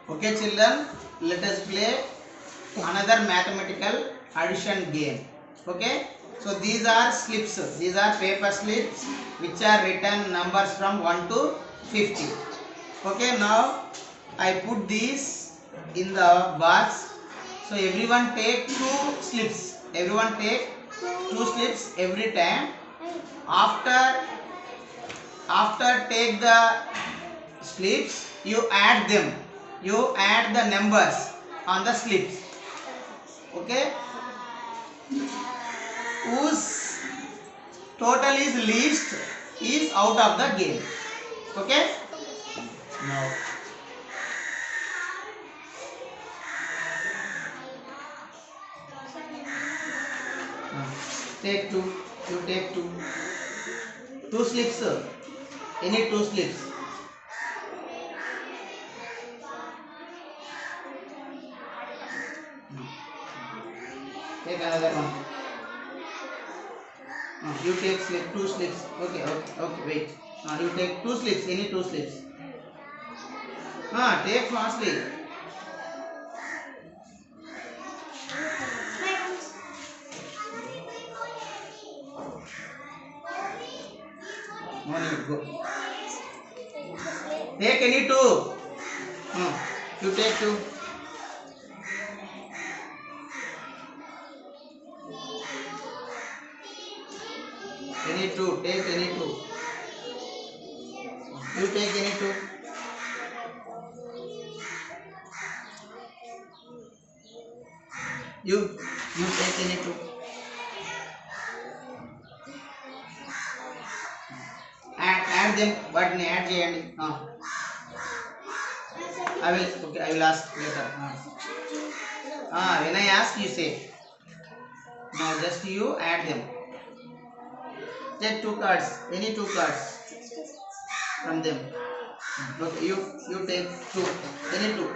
Okay children, let us play another mathematical addition game. Okay, so these are slips, these are paper slips which are written numbers from 1 to 50. Okay, now I put these in the box. So everyone take two slips, everyone take two slips every time. After take the slips, you add them, you add the numbers on the slips. Okay, whose total is least is out of the game. Okay, now take two, you take two slips, any two slips. Take another one. You take slip, two slips. Okay, wait. You take two slips, any two slips. Take fastly. No need, go. Take any two. You take two. Any two, take any two. You take any two. You take any two. Add them, but add చేయండి. I will ask later. When I ask, you say. Now just you add them. Take two cards, any two cards from them. Okay, you take two, any two.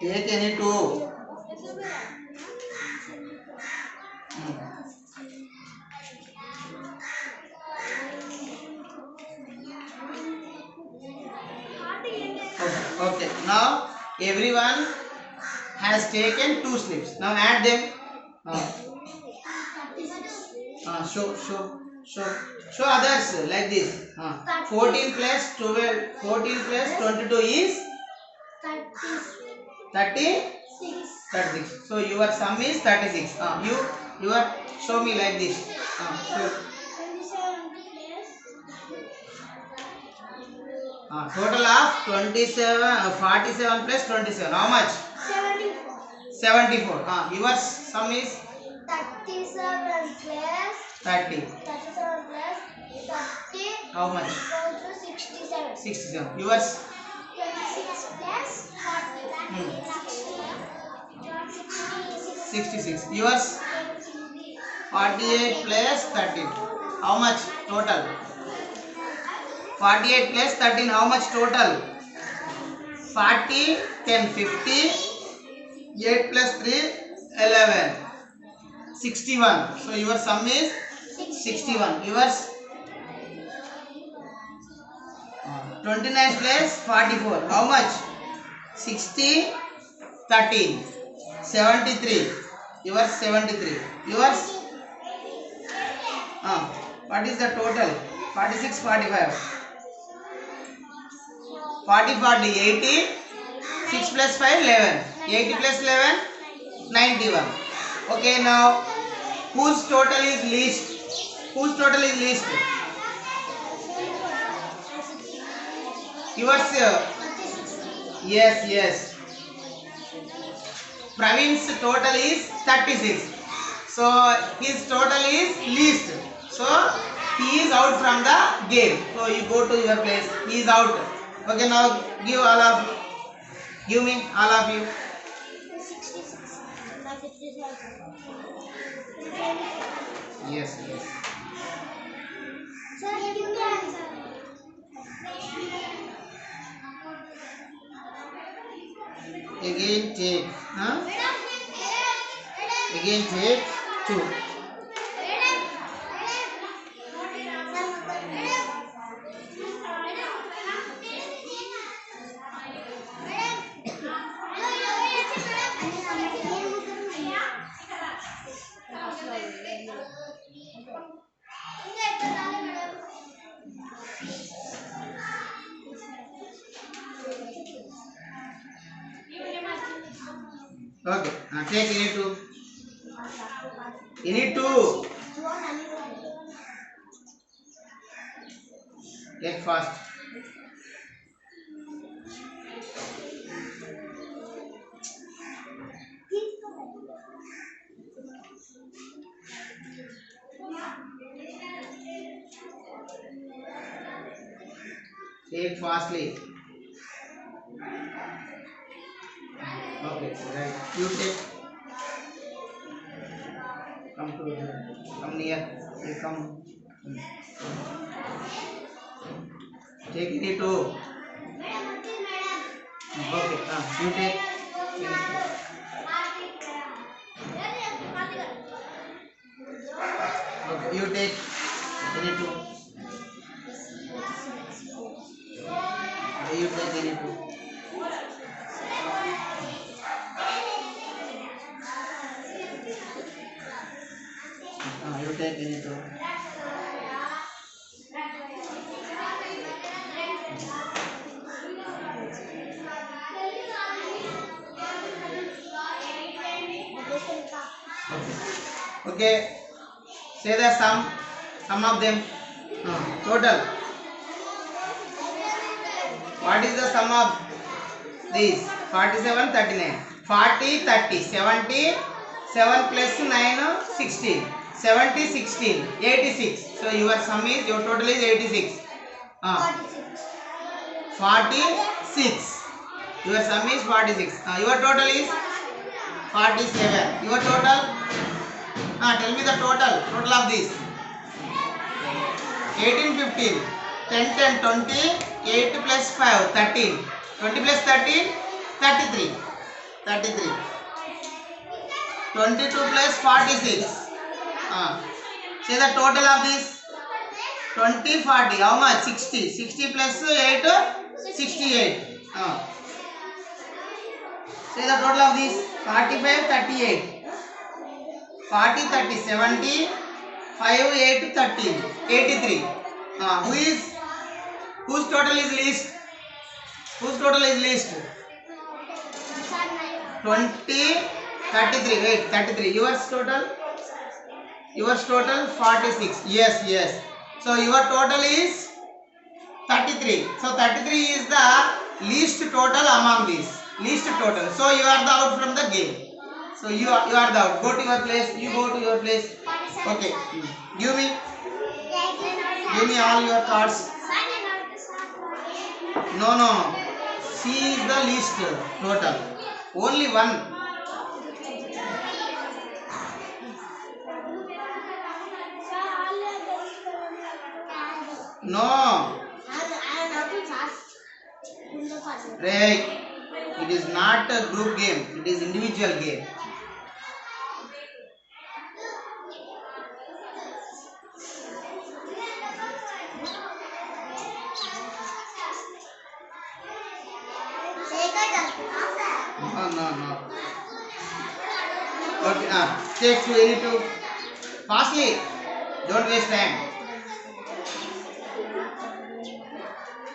Take any two. Okay, now everyone has taken two slips. Now add them. Show others like this. 14 plus 12, 14 plus 22 is 36. So your sum is 36. You show me like this. Total of 47, 47 plus 27. How much? 74. Your sum is 37 plus 30. 37 plus 30. How much? 67. 67. Yours? 26 plus 40. 66. Yours? 48 plus 13. How much total? 48 plus 13. How much total? 40, 10, 50. 8 plus 3, 11. 61. So your sum is 61. Yours? 29 plus 44. How much? 60, 13. 73. Yours 73. Yours? What is the total? 46, 45. 40, 40, 80. 6 plus 5, 11. 80 plus 11, 91. Okay, now whose total is least? Whose total is least? Yours? Yes. Pravin's total is 36. So his total is least. So he is out from the game. So you go to your place. He is out. Okay, now give all of you. Give me all of you. 66. Yes. Sir, give me answer. Again take. Again take 2. Okay, take any 2. Any 2. Take fast. Take fastly. Okay, right. You take. Come near. You come. Take any 2. Okay, you take. Okay, you take any 2. You take any 2. You take any 2. Okay. Say the sum of them. Total. What is the sum of these? 47, 39. 40, 30. 70, 7 plus 9, 16. 70, 16. 86. So your sum is, your total is 86. 46. Your sum is 46. Your total is 47. Your total? Tell me the total of this. 18, 15. 10, 10, 20. 8 plus 5, 13. 20 plus 13, 33. 33. 22 plus 46. Say the total of this. 20, 40. How much? 60. 60 plus 8, 68. Say the total of this. 45, 38. 40, 30, 70. 5, 8, 13. 83. Whose total is least? Whose total is least? 20, 33. Wait, 33. Yours total? Yours total 46. Yes. So your total is 33. So 33 is the least total among these. Least total. So you are the out from the game. So you are the out. Go to your place. You go to your place. Okay. Give me all your cards. No. C is the least total. Only one. No. Right. It is not a group game. It is individual game. No. Okay. Take 2, any 2. Fastly. Don't waste time.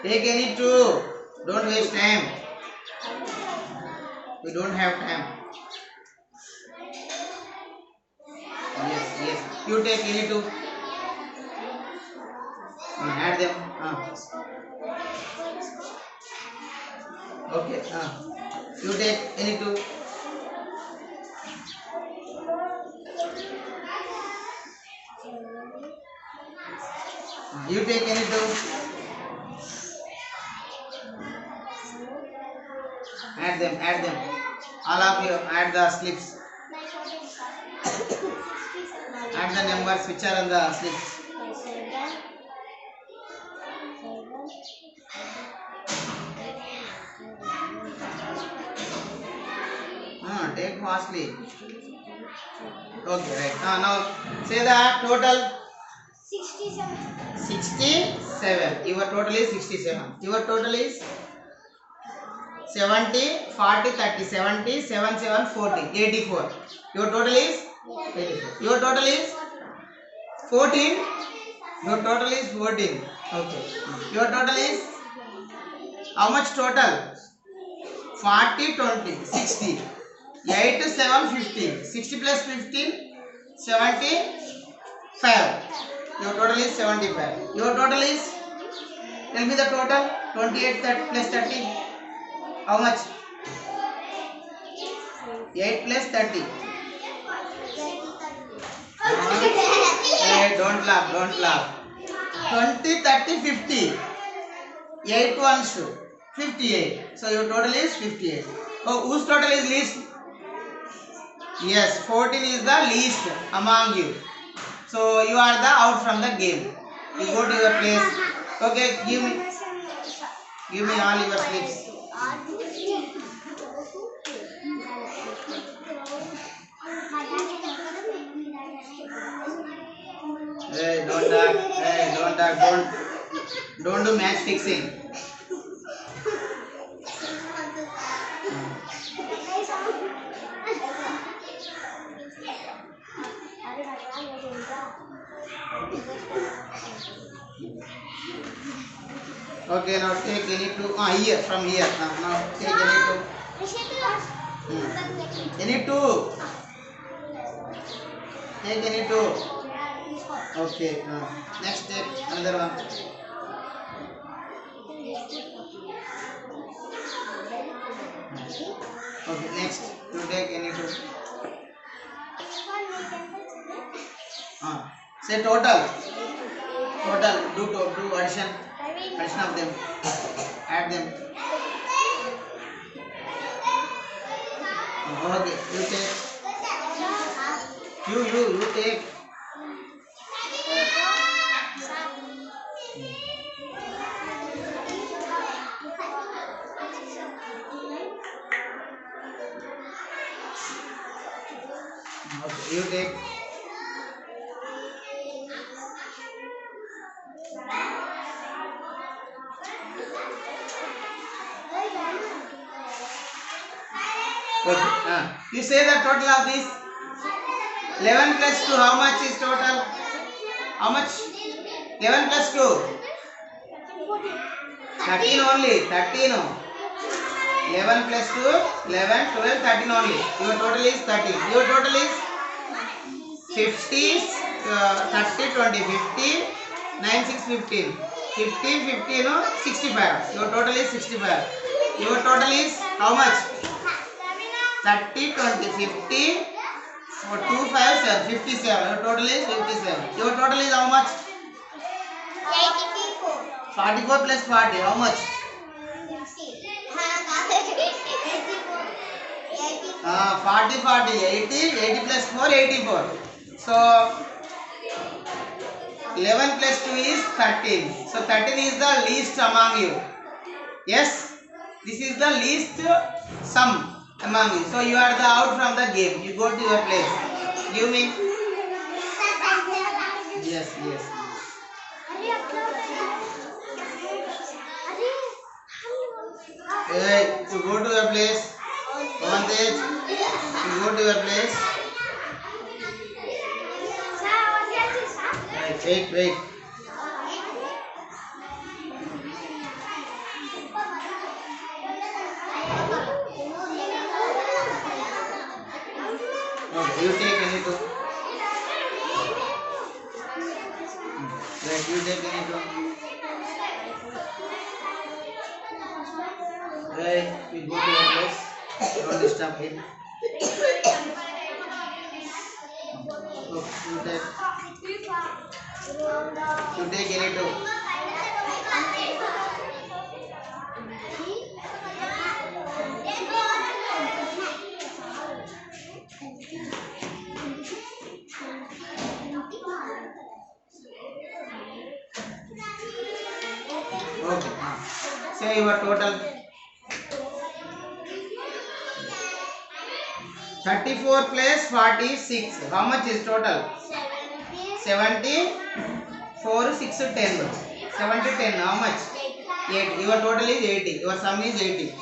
Take any 2. Don't waste time. We don't have time. Yes. You take any 2. Add them. Okay. You take any 2. You take any 2. Add them. All of you add the slips. Add the numbers which are on the slips. Take fastly. Okay, right. Now say the total. 67. 67. Your total is 67. Your total is 70, 40, 30, 70, 7, 7, 40, 84. Your total is 84. Your total is 14. Your total is 14. Okay. Your total is how much total? 40, 20, 60. 8 to 7, 15. 60 plus 15, 75. Your total is 75. Your total is, tell me the total. 28 plus 30. How much? 8 plus 30. Hey, don't laugh, don't laugh. 20, 30, 50. 8 ones, 58. So your total is 58. Oh, whose total is least? Yes, 14 is the least among you. So you are the out from the game. You go to your place. Okay, give me all your slips. Hey, don't talk. Hey, don't talk. Don't do match fixing. Okay, now take any two. Here, from here. Now take any two. Any two. Take any two. Okay. Next take another one. Okay, next you take any two. Say total. Total. Do addition. Addition of them. Add them. Okay, you take. You take. Okay, you take. Okay. You say the total of this. 11 plus 2. How much is total? How much? 11 plus 2. 13 only. 13. 11 plus 2. 11, 12, 13 only. Your total is 13. Your total is 50, 30, 20, 50, 9, 6, 15. 50, 15, 65. Your total is 65. Your total is how much? 30, 20, 50, 2, 5, 7, 57. Your total is 57. Your total is how much? 44 plus 40. How much? 40, 40, 80, 80 plus 4, 84. So 11 plus 2 is 13. So 13 is the least among you. Yes, this is the least sum among you. So you are the out from the game. You go to your place. Give me. Yes. Hey, you go to your place. Vantage, you go to your place. Right, wait. Okay, you take any two. Right, you take any two. Right, you go to your place. Don't disturb him. Okay, you take any two. Okay. Say your total. 34 plus 46. How much is total? 70. 74, 6, 10. 70, 10. How much? 80. Your total is 80. Your sum is 80.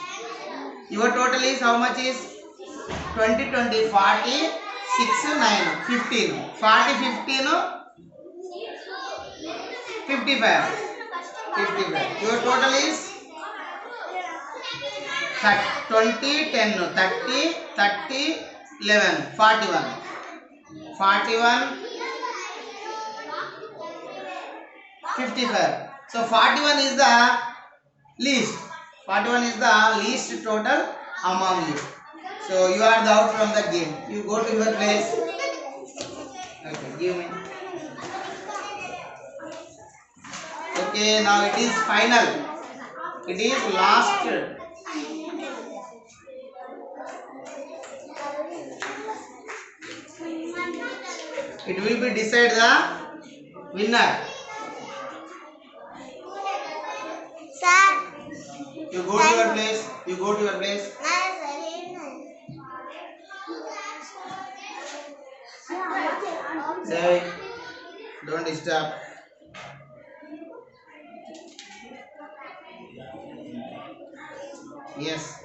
Your total is how much is? 20, 20, 40, 6, 9, 15. 40, 15, 55. 55. Your total is 20, 10, 30, 30, 11, 41. 41, 55. So 41 is the least. 41 is the least total among you. So you are the out from the game. You go to your place. Okay, give me. Okay, now it is final. It is last. It will be decide the winner. Sir. You go to your place. You go to your place. Say, don't disturb. Yes.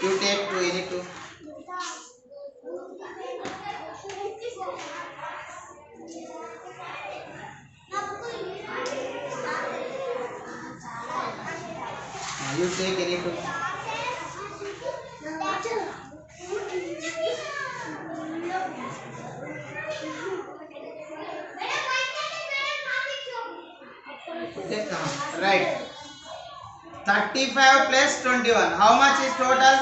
You take two, any two. You take any two. Okay, come. Right. 35 plus 21. How much is total?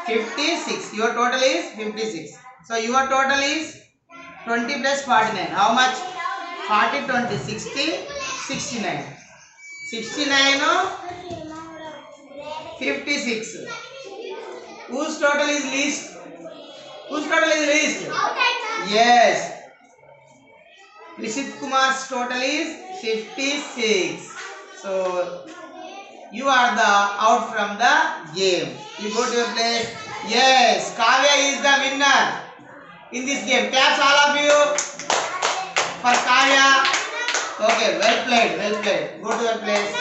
56. Your total is 56. So your total is 20 plus 49. How much? 40, 20, 60, 69. 69, 56. Whose total is least? Whose total is least? Yes. Rishit Kumar's total is 56. So you are the out from the game. You go to your place. Yes, Kavya is the winner in this game. Claps all of you for Kavya. Okay, well played, well played. Go to your place.